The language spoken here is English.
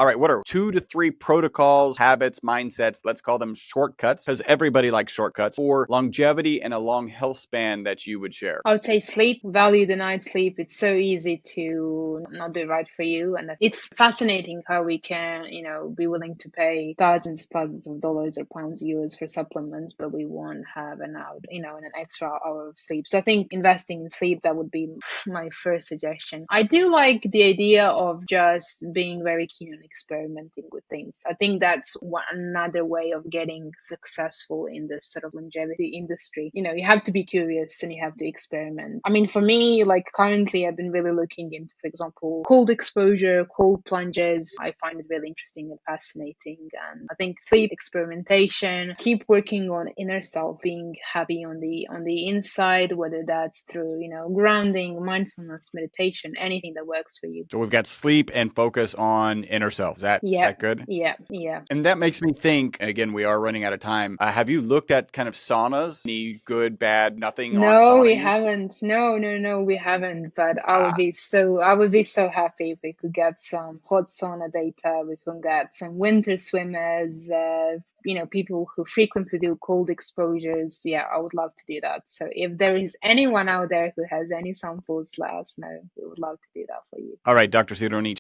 All right, what are 2 to 3 protocols, habits, mindsets, let's call them shortcuts, because everybody likes shortcuts, for longevity and a long health span that you would share? I would say sleep, value the night sleep. It's so easy to not do right for you. And it's fascinating how we can, be willing to pay thousands of dollars or pounds, euros for supplements, but we won't have an extra hour of sleep. So I think investing in sleep, that would be my first suggestion. I do like the idea of just being very keen on experimenting with things. I think that's another way of getting successful in this sort of longevity industry. You have to be curious and you have to experiment. I mean, for me, like currently, I've been really looking into, for example, cold exposure, cold plunges. I find it really interesting and fascinating. And I think sleep, experimentation, keep working on inner self, being happy on the inside, whether that's through, grounding, mindfulness, meditation, anything that works for you. So we've got sleep and focus on inner self. Is that Yeah, that good? yeah, yeah. And that makes me think, again, we are running out of time. Have you looked at kind of saunas? Any good, bad, nothing on No, sauna we use? haven't. No, we haven't. But Ah, I would be so happy if we could get some hot sauna data. We could get some winter swimmers, people who frequently do cold exposures. Yeah, I would love to do that. So if there is anyone out there who has any samples, let us know. We would love to do that for you. all right, Dr. Sironic.